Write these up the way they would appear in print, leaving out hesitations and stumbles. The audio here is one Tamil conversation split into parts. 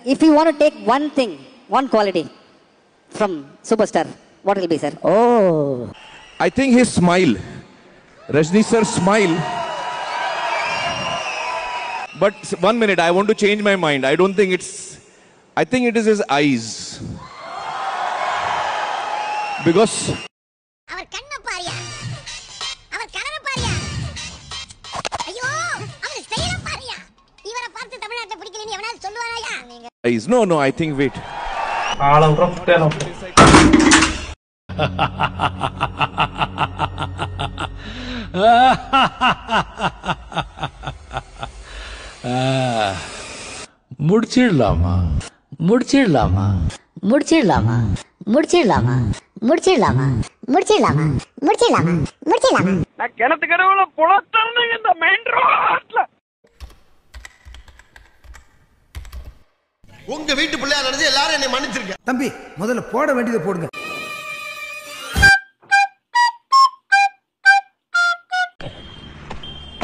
if you want to take one thing, one quality from superstar, what will be, sir? Oh, I think his smile, Rajni sir's smile. But 1 minute, I want to change my mind. I don't think it's, I think it is his eyes. Because அவர் கண்ண பாரியா, அவர் கனவு பாரியா, ஐயோ அவர் ஸ்டைல பாரியா, இவரை பார்த்து தமிழ்நாட்டை பிடிக்கலன்னு எவனாவது சொல்லுவாராயா? eyes. No, I think wait. ஆளம் ரஃப்டேனோ. முடிச்சிடலாமா முடிச்சிடலாமா முடிச்சிடலாமா முடிச்சிடலாமா முடிச்சிடலாமா முடிச்சிடலாமா முடிச்சிடலாமா முடிச்சிடலாமா நான் கிணத்து கடவுள புலத்தறனே இந்த மெயின் ரோட்ல. உங்க வீட்டு பிள்ளையா நடந்து எல்லாரும் என்னை மன்னிச்சிருங்க. தம்பி முதல்ல போட வேண்டியதை போடுங்க.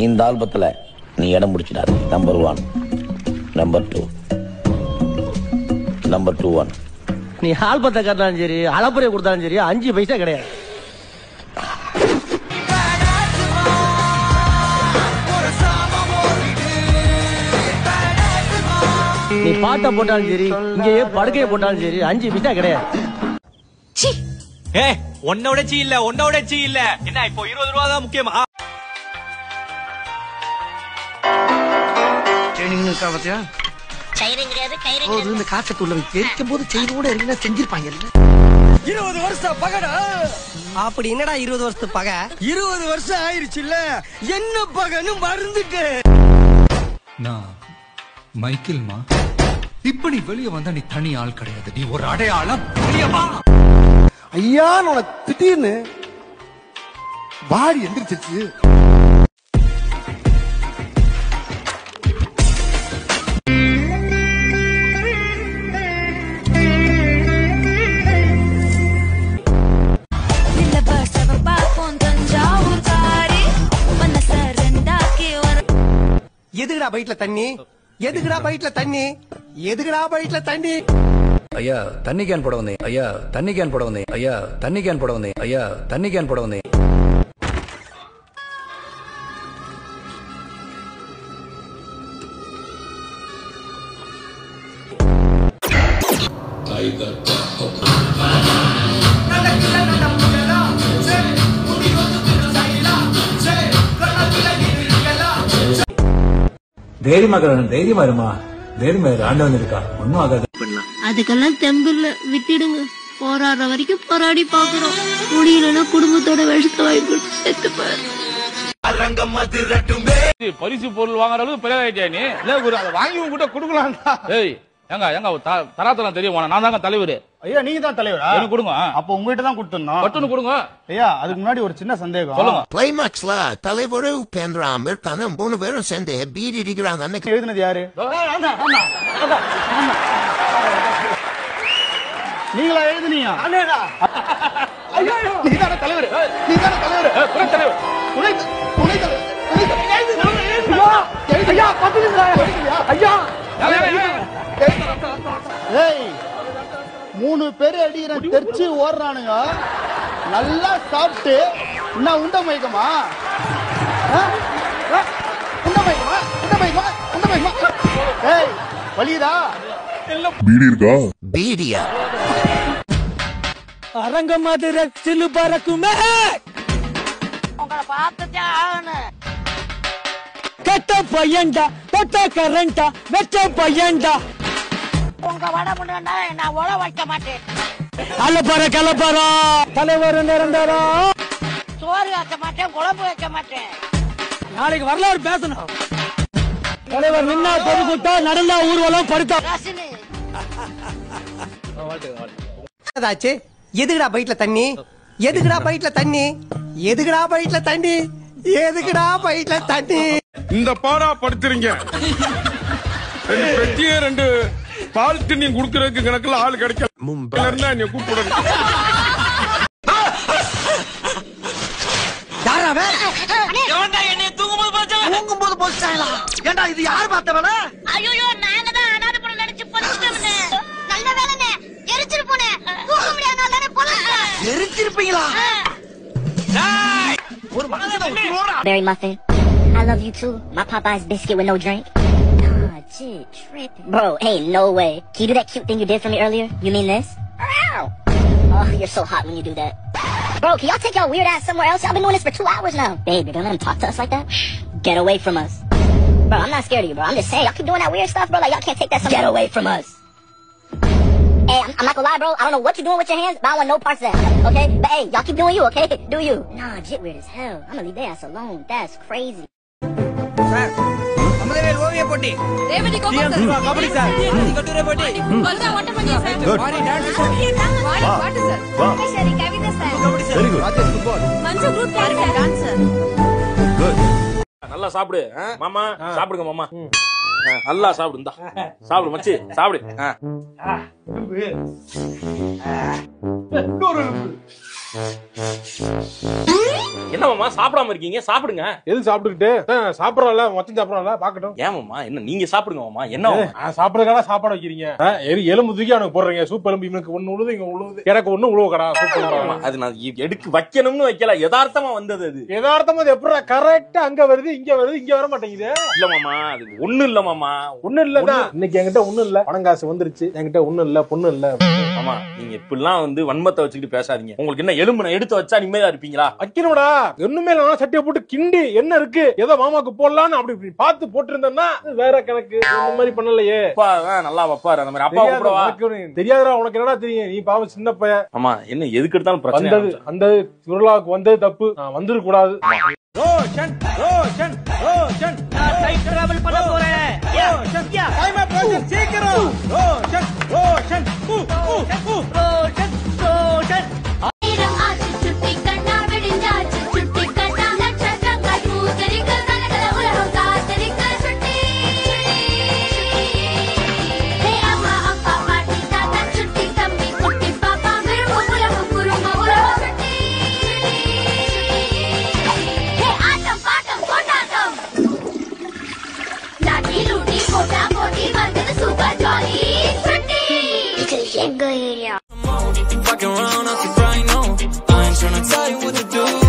இந்த ஆல்பத்துல நீ இடம் பிடிச்சிடாது. Number 1, number 2, number 2-1. நீ ஆல்பத்தை காட்டினாலும் சரி அளப்புறையை கொடுத்தாலும் சரி 5 பைசா கிடையாது. நீ பாட்டை போட்டாலும் சரி இங்கேயே படுக்கையை போட்டாலும் சரி 5 பைசா கிடையாது. உன்னோட சீ இல்ல என்ன இப்போ 20 ரூபா தான் முக்கியமா? ட்ரெயினிங் இருக்கா பாத்தியா? கைரிங் கிடையாது கைரிங். இந்த காசத்துள்ள எரிக்கும் போது செயினோட எரினா செஞ்சிருப்பாங்க. 20 வருஷம் பகடா. அப்படி என்னடா 20 வருஷத்து பகை? 20 வருஷம் ஆயிருச்சுல்ல, என்ன பகன்னு மறந்துட்டு. நான் மைக்கேல்மா, இப்ப நீ வெளியே வந்தா நீ தனி ஆள் கிடையாது, நீ ஒரு அடையாளம். ஐயா உனக்கு திடீர்னு பாடி எந்திரிச்சிருச்சு. எதுக்குடா பைட்ல தண்ணி? எதுக்குடா பைட்ல தண்ணி? எதுக்குடா பைட்ல தண்ணி? ஐயா தண்ணி கேன் போட வந்தேன். ஐயா தண்ணி கேன் போட வந்தேன். ஐயா தண்ணி கேன் போட வந்தேன். ஐயா தண்ணி கேன் போட வந்தேன். தைரியமா இருமா, தைரியமா ஆண்டவன் இருக்கா, ஒன்னும் ஆகாது. அதுக்கெல்லாம் தெம்பில்ல, விட்டுடுங்க. போராடுற வரைக்கும் போராடி பாக்குறோம். முடியலன்னா குடும்பத்தோட விஷத்தை வாய்ப்பு செத்து போயிரு. பரிசு பொருள் வாங்குற அளவுக்கு பெரிய ஆயிட்டியா நீ? இல்ல ஒரு அதை வாங்கி உங்க கிட்ட கொடுக்கலாம்டா. ஏய் எங்க தராத்தலாம் தெரியும், நான் தாங்க தலைவர். ஐயா நீங்க தான் தலைவரா? எனக்கு கொடுங்க. அப்ப உங்ககிட்ட தான் கொடுத்துறோம். பட்டுன்னு கொடுங்க. ஐயா அதுக்கு முன்னாடி ஒரு சின்ன சந்தேகம். சொல்லுங்க. கிளைமாக்ஸ்ல தலைவரு உபேந்திராம் இருக்காங்க, 3 பேரும் சேர்ந்து பீடி அடிக்கிறாங்க. அன்னைக்கு எழுதினது யாரு? நீங்களா எழுதுனீங்க? நீதான தலைவர்? நீதான தலைவர்? துணை தலைவர். துணை தலைவர். ஐயா பாத்துறீங்களா? ஐயா ஏய் 3 பேர் அடிக்கிற தெரிச்சு ஓடுறானுங்க. நல்லா சாப்பிட்டு என்ன உண்ட மயக்கமா? உண்ட மயக்கமா? ஏய் வலியுதா? பீடி இருக்கா? பீடியா? அரங்க மாதிரி சிலு பறக்குமே. உங்களை பார்த்துட்டே ஆகணும். கெட்ட பையன்டா, தொட்ட கரண்டா, வெட்ட பையன்டா. உங்க வட முன்னா நான் உழ வைக்க மாட்டேன். கலப்பற தலைவர் நிரந்தரம். சோறு வைக்க மாட்டேன், குழம்பு வைக்க மாட்டேன். நாளைக்கு வரலாறு பேசணும். தலைவர் நின்னா பொதுக்கூட்டா, நடந்தா ஊர்வலம், படுத்தா. ஏதாச்சு? எதுக்குடா பைட்ல தண்ணி? எதுக்குடா பைட்ல தண்ணி? எதுக்குடா பைட்ல தண்ணி? எதுக்குடா பைட்ல தண்ணி? இந்த பாடா படுத்துறீங்க. 2 பெட்டியே 2 பால் தண்ணி குடுக்கறதுக்கு கணக்குல ஆள் கிடைக்கல. இருந்தா நீ கூப்பிடுங்க. யாராவே? எவன்டா என்னைய தூங்கும்போது போச்சாங்களா? ஏண்டா இது யார் பார்த்த வேலை? ஐயோ நாங்க தான் அனாதை படம் நினைச்சு படிச்சுட்டோம். பாத்தீங்களா? Berry muffin. I love you too. My Popeye's biscuit with no drink. Nah, shit, tripping. Bro, hey, no way. Can you do that cute thing you did for me earlier? You mean this? Ow! Oh, you're so hot when you do that. Bro, can y'all take y'all weird ass somewhere else? Y'all been doing this for 2 hours now. Babe, you're gonna let him talk to us like that? Get away from us. Bro, I'm not scared of you, bro. I'm just saying, y'all keep doing that weird stuff, bro. Like, y'all can't take that somewhere. Get away from us. Hey, I'm not gonna lie, bro. I don't know what you're doing with your hands, but I don't want no parts of that, okay? But hey, y'all keep doing you, okay? Do you? Nah, jit weird as hell. I'm gonna leave their ass alone. That's crazy. Sir Amudhavel ஓவிய போட்டி கபடி சார் கட்டுரை போட்டி வாரி டான்ஸ் போட்டி பாட்டு சார் சரி கவிதை சார் கபடி சார் ஃபுட்பால் மஞ்சு குரூப் டான்ஸ் சார் குட் நல்லா சாப்பிடு மாமா சாப்பிடுங்க மாமா நல்லா சாப்பிடு இந்தா சாப்பிடு மச்சி சாப்பிடு என்ன மாமா சாப்பிடாம இருக்கீங்க சாப்பிடுங்க எது சாப்பிட்டுக்கிட்டு சாப்பிடறோம்ல மொத்தம் சாப்பிடறோம்ல பாக்கட்டும் ஏன் மாமா என்ன நீங்க சாப்பிடுங்க மாமா என்ன சாப்பிடறதுக்காக சாப்பாடு வைக்கிறீங்க எலும்பு தூக்கி அவனுக்கு போடுறீங்க சூப் எலும்பு இவனுக்கு ஒண்ணு உழுது இங்க உழுவுது எனக்கு ஒண்ணு உழுவுக்கடா சூப் அது நான் எடுக்க வைக்கணும்னு வைக்கல யதார்த்தமா வந்தது அது யதார்த்தமா அது எப்படி கரெக்டா அங்க வருது இங்க வர மாட்டேங்குது இல்ல மாமா அது ஒண்ணு இல்ல மாமா ஒண்ணு இல்லதான் இன்னைக்கு என்கிட்ட ஒண்ணு இல்ல பணம் காசு வந்துருச்சு என்கிட்ட ஒண்ணு இல்ல பொண்ணு இல்ல ஆமா நீங்க இப்படிலாம் வந்து வன்மத்தை வச்சுக்கிட்டு பேசாதீங்க உங்களுக்கு என்ன எலும்பு நான் எடுத்து வச்சா நிம்மதியா இருப்பீங்களா வைக்கணும்டா ஒண்ணுமே இல்ல சட்டியை போட்டு கிண்டி என்ன இருக்கு ஏதோ மாமாக்கு போடலான்னு அப்படி பார்த்து போட்டிருந்தேன்னா வேற கணக்கு இந்த மாதிரி பண்ணலையே நல்லா வைப்பாரு அந்த மாதிரி அப்பா கூப்பிடவா தெரியாதா உனக்கு என்னடா தெரியும் நீ பாவம் சின்ன பையன் ஆமா என்ன எதுக்கு எடுத்தாலும் பிரச்சனை அந்த திருவிழாவுக்கு வந்தது தப்பு நான் வந்துட கூடாது ரோஷன் ரோஷன் ரோஷன் நான் டைம் டிராவல் பண்ண போறேன் ரோஷன் டைம் ரோஷன் சீக்கிரம் ரோஷன் ரோஷன் ரோஷன் ரோஷன் ஆயிரம் ஆச்சு சுட்டி கண்ணா வெடிஞ்சாச்சு சுட்டி கண்ணா நட்சத்திரங்கள் பூத்தரிக்க கலகல உலகம் காத்தரிக்க சுட்டி ஹே அம்மா அப்பா பாட்டி தாத்தா சுட்டி தம்பி குட்டி பாப்பா விரும்பும் உலகம் குறும்ப உலகம் சுட்டி ஹே ஆட்டம் பாட்டம் கொண்டாட்டம் லாட்டி லூட்டி போட்டா போட்டி வந்தது சூப்பர் ஜாலி சுட்டி இது எங்க area Fucking around, I keep crying, no. I ain't tryna tell you what to do.